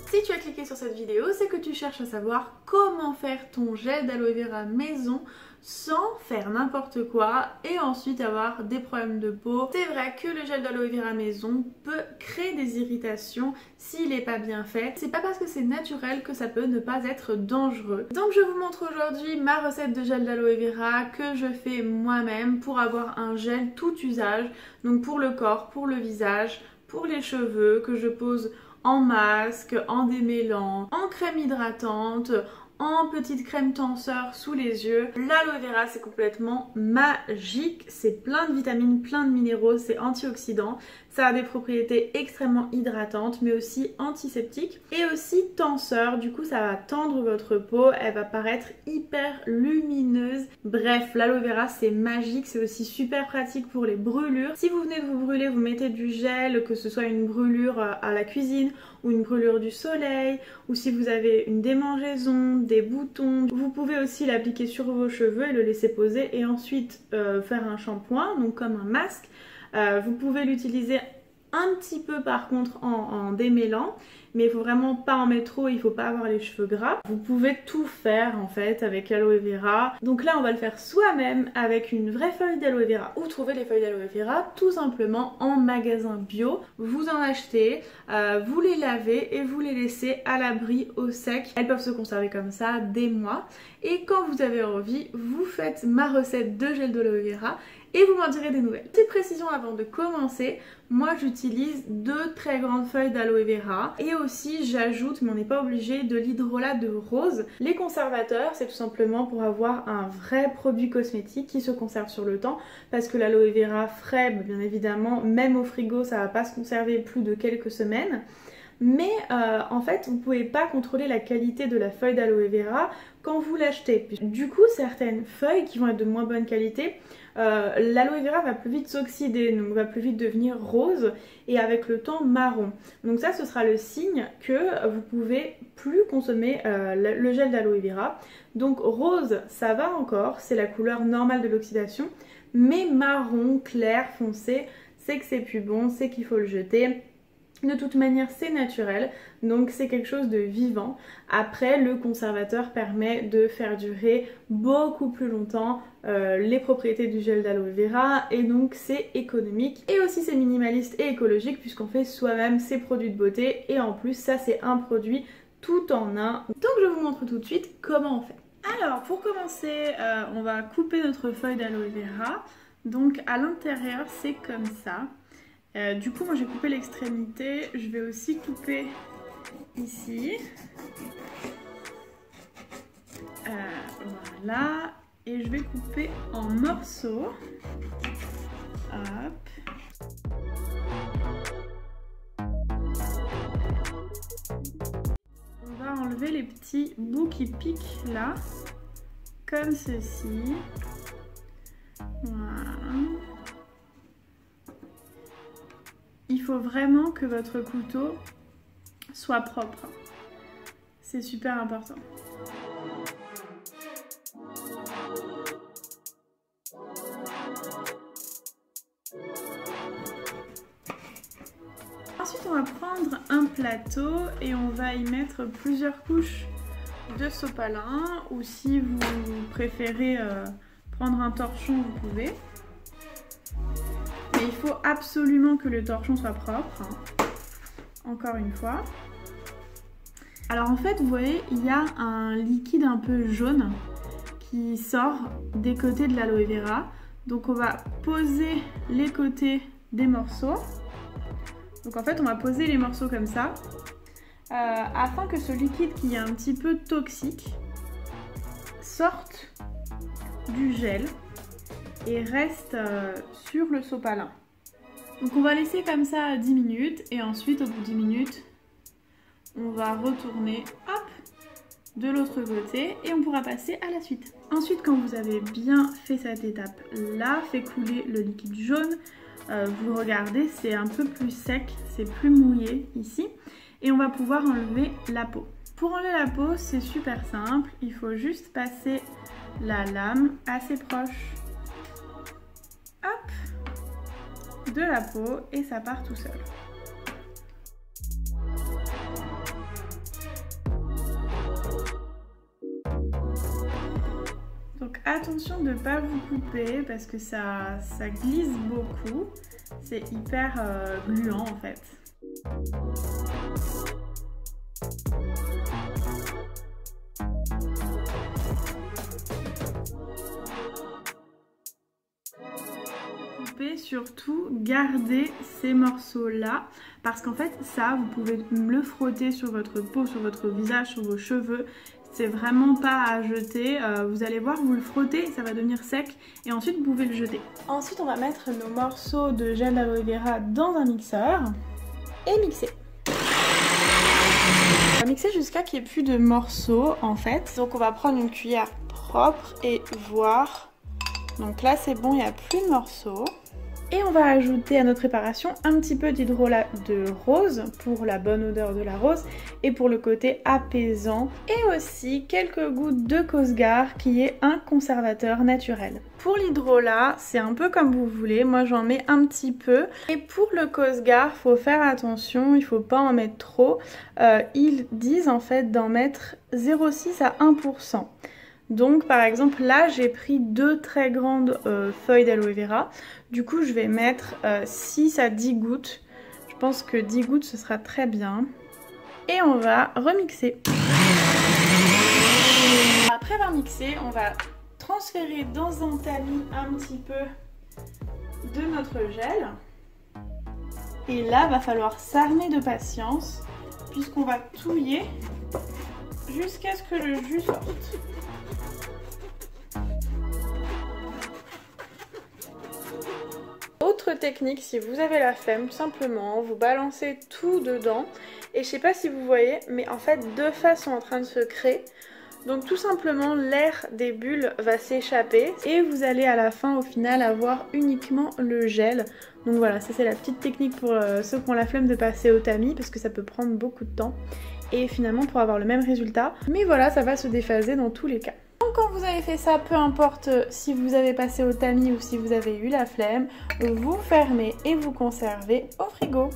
Si tu as cliqué sur cette vidéo, c'est que tu cherches à savoir comment faire ton gel d'aloe vera maison sans faire n'importe quoi et ensuite avoir des problèmes de peau. C'est vrai que le gel d'aloe vera maison peut créer des irritations s'il n'est pas bien fait. C'est pas parce que c'est naturel que ça peut ne pas être dangereux. Donc je vous montre aujourd'hui ma recette de gel d'aloe vera que je fais moi-même pour avoir un gel tout usage. Donc pour le corps, pour le visage, pour les cheveux que je pose en masque, en démêlant, en crème hydratante, en petite crème tenseur sous les yeux. L'aloe vera c'est complètement magique, c'est plein de vitamines, plein de minéraux, c'est antioxydant, ça a des propriétés extrêmement hydratantes mais aussi antiseptiques et aussi tenseur, du coup ça va tendre votre peau, elle va paraître hyper lumineuse. Bref, l'aloe vera c'est magique, c'est aussi super pratique pour les brûlures. Si vous venez de vous brûler, vous mettez du gel, que ce soit une brûlure à la cuisine ou une brûlure du soleil, ou si vous avez une démangeaison, des boutons, vous pouvez aussi l'appliquer sur vos cheveux et le laisser poser et ensuite faire un shampoing, donc comme un masque. Vous pouvez l'utiliser un petit peu par contre en démêlant, mais il faut vraiment pas en mettre trop, il faut pas avoir les cheveux gras. Vous pouvez tout faire en fait avec l'aloe vera. Donc là on va le faire soi-même avec une vraie feuille d'aloe vera. Où trouver les feuilles d'aloe vera? Tout simplement en magasin bio. Vous en achetez, vous les lavez et vous les laissez à l'abri au sec. Elles peuvent se conserver comme ça des mois. Et quand vous avez envie, vous faites ma recette de gel d'aloe vera et vous m'en direz des nouvelles. Petite précision avant de commencer, moi j'utilise 2 très grandes feuilles d'aloe vera et aussi j'ajoute, mais on n'est pas obligé, de l'hydrolat de rose. Les conservateurs, c'est tout simplement pour avoir un vrai produit cosmétique qui se conserve sur le temps, parce que l'aloe vera frais, bien évidemment, même au frigo, ça va pas se conserver plus de quelques semaines. Mais en fait vous pouvez pas contrôler la qualité de la feuille d'aloe vera quand vous l'achetez. Du coup certaines feuilles qui vont être de moins bonne qualité, l'aloe vera va plus vite s'oxyder, donc va plus vite devenir rose et avec le temps marron. Donc ça ce sera le signe que vous pouvez plus consommer le gel d'aloe vera. Donc rose ça va encore, c'est la couleur normale de l'oxydation, mais marron, clair, foncé, c'est que c'est plus bon, c'est qu'il faut le jeter. De toute manière c'est naturel, donc c'est quelque chose de vivant. Après le conservateur permet de faire durer beaucoup plus longtemps les propriétés du gel d'aloe vera et donc c'est économique. Et aussi c'est minimaliste et écologique puisqu'on fait soi-même ses produits de beauté et en plus ça c'est un produit tout en un. Donc je vous montre tout de suite comment on fait. Alors pour commencer on va couper notre feuille d'aloe vera. Donc à l'intérieur c'est comme ça. Du coup moi j'ai coupé l'extrémité, je vais aussi couper ici, voilà, et je vais couper en morceaux, hop. On va enlever les petits bouts qui piquent là, comme ceci, voilà. Il faut vraiment que votre couteau soit propre. C'est super important. Ensuite, on va prendre un plateau et on va y mettre plusieurs couches de sopalin. Ou si vous préférez prendre un torchon, vous pouvez. Mais il faut absolument que le torchon soit propre, hein. Encore une fois. Alors en fait, vous voyez, il y a un liquide un peu jaune qui sort des côtés de l'aloe vera. Donc on va poser les côtés des morceaux. Donc en fait, on va poser les morceaux comme ça, afin que ce liquide qui est un petit peu toxique sorte du gel et reste sur le sopalin. Donc on va laisser comme ça 10 minutes et ensuite au bout de 10 minutes on va retourner hop de l'autre côté et on pourra passer à la suite. Ensuite quand vous avez bien fait cette étape là, fait couler le liquide jaune, vous regardez c'est un peu plus sec, c'est plus mouillé ici et on va pouvoir enlever la peau. Pour enlever la peau c'est super simple, il faut juste passer la lame assez proche de la peau et ça part tout seul. Donc attention de ne pas vous couper parce que ça glisse beaucoup, c'est hyper gluant en fait. Surtout garder ces morceaux là parce qu'en fait ça vous pouvez le frotter sur votre peau, sur votre visage, sur vos cheveux, c'est vraiment pas à jeter, vous allez voir, vous le frottez, ça va devenir sec et ensuite vous pouvez le jeter. Ensuite on va mettre nos morceaux de gel d'aloe vera dans un mixeur et mixer. On va mixer jusqu'à qu'il n'y ait plus de morceaux en fait, donc on va prendre une cuillère propre et voir, donc là c'est bon, il n'y a plus de morceaux. Et on va ajouter à notre préparation un petit peu d'hydrolat de rose pour la bonne odeur de la rose et pour le côté apaisant. Et aussi quelques gouttes de Cosgar qui est un conservateur naturel. Pour l'hydrolat, c'est un peu comme vous voulez, moi j'en mets un petit peu. Et pour le Cosgar, faut faire attention, il faut pas en mettre trop. Ils disent en fait d'en mettre 0,6 à 1%. Donc par exemple là j'ai pris 2 très grandes feuilles d'aloe vera, du coup je vais mettre 6 à 10 gouttes, je pense que 10 gouttes ce sera très bien. Et on va remixer. Après avoir mixé, on va transférer dans un tamis un petit peu de notre gel. Et là va falloir s'armer de patience puisqu'on va touiller jusqu'à ce que le jus sorte. Autre technique, si vous avez la flemme, tout simplement, vous balancez tout dedans. Et je sais pas si vous voyez, mais en fait, 2 phases sont en train de se créer. Donc tout simplement, l'air des bulles va s'échapper. Et vous allez à la fin, au final, avoir uniquement le gel. Donc voilà, ça c'est la petite technique pour ceux qui ont la flemme de passer au tamis, parce que ça peut prendre beaucoup de temps. Et finalement, pour avoir le même résultat. Mais voilà, ça va se déphaser dans tous les cas. Donc quand vous avez fait ça, peu importe si vous avez passé au tamis ou si vous avez eu la flemme, vous fermez et vous conservez au frigo.